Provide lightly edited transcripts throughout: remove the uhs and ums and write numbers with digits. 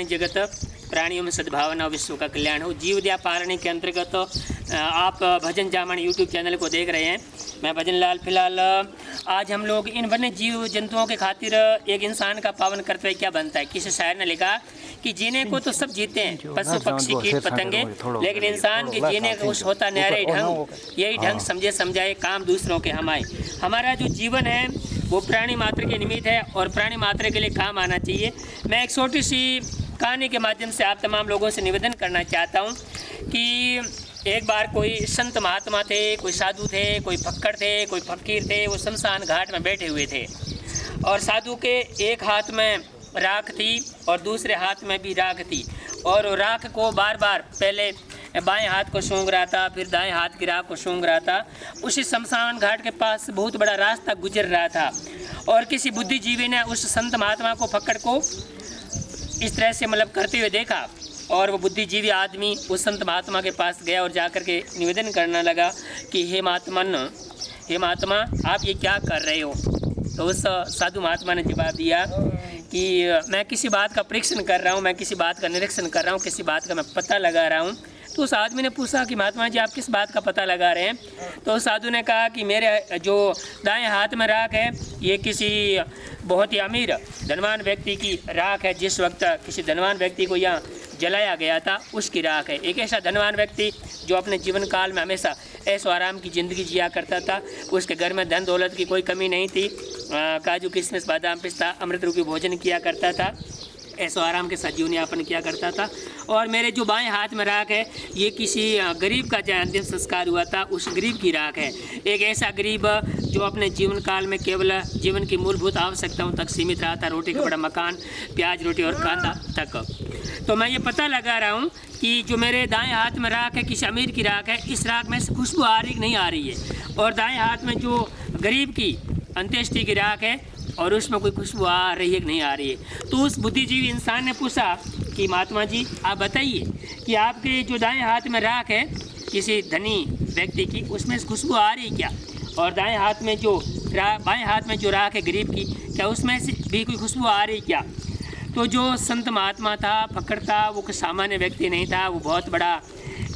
जगत प्राणियों में सद्भावना और विश्व का कल्याण हो। जीव दया पालने के अंतर्गत आप भजन जामन यूट्यूब चैनल को देख रहे हैं। मैं भजन लाल। फिलहाल आज हम लोग इन वन्य जीव जंतुओं के खातिर एक इंसान का पावन कर्तव्य क्या बनता है। किसी शायर ने लिखा कि जीने को तो सब जीते हैं, पशु पक्षी कीट पतंगे, लेकिन इंसान के जीने का कुछ होता न्यारे ढंग। यही ढंग समझे समझाए काम दूसरों के हम आए। हमारा जो जीवन है वो प्राणी मात्र के निमित्त है और प्राणी मात्र के लिए काम आना चाहिए। मैं एक छोटी सी कहानी के माध्यम से आप तमाम लोगों से निवेदन करना चाहता हूँ कि एक बार कोई संत महात्मा थे, कोई साधु थे, कोई फक्कड़ थे, कोई फकीर थे। वो शमशान घाट में बैठे हुए थे और साधु के एक हाथ में राख थी और दूसरे हाथ में भी राख थी और राख को बार बार पहले बाएं हाथ को सूंघ रहा था, फिर दाएं हाथ की राख को सूंघ रहा था। उसी शमशान घाट के पास बहुत बड़ा रास्ता गुजर रहा था और किसी बुद्धिजीवी ने उस संत महात्मा को फक्कड़ को इस तरह से करते हुए देखा और वो बुद्धिजीवी आदमी उस संत महात्मा के पास गया और जाकर के निवेदन करने लगा कि हे महात्मा आप ये क्या कर रहे हो। तो उस साधु महात्मा ने जवाब दिया कि मैं किसी बात का परीक्षण कर रहा हूँ, मैं किसी बात का निरीक्षण कर रहा हूँ, किसी बात का मैं पता लगा रहा हूँ। तो उस आदमी ने पूछा कि महात्मा जी आप किस बात का पता लगा रहे हैं। तो उस साधु ने कहा कि मेरे जो दाएं हाथ में राख है ये किसी बहुत ही अमीर धनवान व्यक्ति की राख है। जिस वक्त किसी धनवान व्यक्ति को यहाँ जलाया गया था उसकी राख है। एक ऐसा धनवान व्यक्ति जो अपने जीवन काल में हमेशा ऐशो आराम की ज़िंदगी जिया करता था। उसके घर में धन दौलत की कोई कमी नहीं थी। काजू किशमिश बादाम पिस्ता अमृत रूपी भोजन किया करता था, ऐशो आराम के साथ जीवन यापन किया करता था। और मेरे जो बाएं हाथ में राख है ये किसी गरीब का जहाँ अंतिम संस्कार हुआ था उस गरीब की राख है। एक ऐसा गरीब जो अपने जीवन काल में केवल जीवन की मूलभूत आवश्यकताओं तक सीमित रहा था, रोटी कपड़ा मकान प्याज रोटी और कांदा तक। तो मैं ये पता लगा रहा हूँ कि जो मेरे दाएं हाथ में राख है किसी अमीर की राख है, इस राख में से खुशबू आ रही नहीं आ रही है। और दाएँ हाथ में जो गरीब की अंत्येष्टि की राख है और उसमें कोई खुशबू आ रही है कि नहीं आ रही है। तो उस बुद्धिजीवी इंसान ने पूछा कि महात्मा जी आप बताइए कि आपके जो दाएं हाथ में राख है किसी धनी व्यक्ति की, उसमें खुशबू आ रही क्या, और दाएं हाथ में जो बाएं हाथ में जो राख है गरीब की, क्या उसमें से भी कोई खुशबू आ रही क्या। तो जो संत महात्मा था, फक्कड़ था, वो कोई सामान्य व्यक्ति नहीं था, वो बहुत बड़ा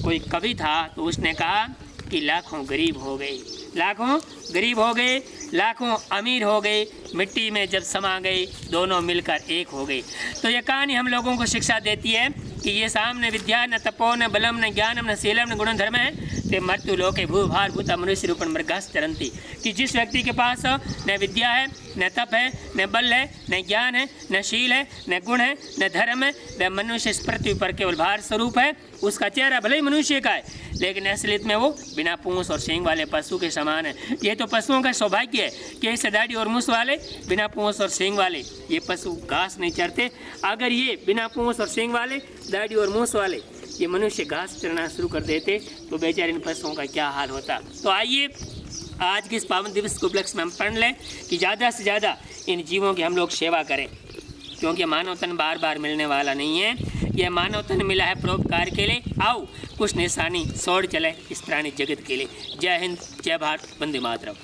कोई कवि था। तो उसने कहा कि लाखों गरीब हो गए, लाखों गरीब हो गए, लाखों अमीर हो गए, मिट्टी में जब समा गए दोनों मिलकर एक हो गए। तो ये कहानी हम लोगों को शिक्षा देती है कि ये सामने विद्या न तपो न बलम न ज्ञानम न शीलम न गुण धर्म है ते मृत्यु लोके भूभार भूता मनुष्य रूपण मृगास चरंती। कि जिस व्यक्ति के पास न विद्या है, न तप है, न बल है, न ज्ञान है, न शील है, न गुण है, न धर्म है, वह मनुष्य इस पृथ्वी पर केवल भार स्वरूप है। उसका चेहरा भले ही मनुष्य का है लेकिन असलियत में वो बिना पूंछ और सींग वाले पशु के समान है। ये तो पशुओं का सौभाग्य है कि ऐसे दाढ़ी और मूछ वाले बिना पूंछ और सींग वाले ये पशु घास नहीं चरते। अगर ये बिना पूंछ और सींग वाले दाढ़ी और मूछ वाले ये मनुष्य घास चरना शुरू कर देते तो बेचारे इन पशुओं का क्या हाल होता। तो आइए आज के इस पावन दिवस के उपलक्ष्य में हम पढ़ लें कि ज़्यादा से ज़्यादा इन जीवों की हम लोग सेवा करें, क्योंकि मानव तन बार बार मिलने वाला नहीं है। यह मानव तन मिला है परोपकार के लिए। आओ कुछ निशानी छोड़ चले इस प्राणी जगत के लिए। जय हिंद, जय भारत, वंदे मातरम।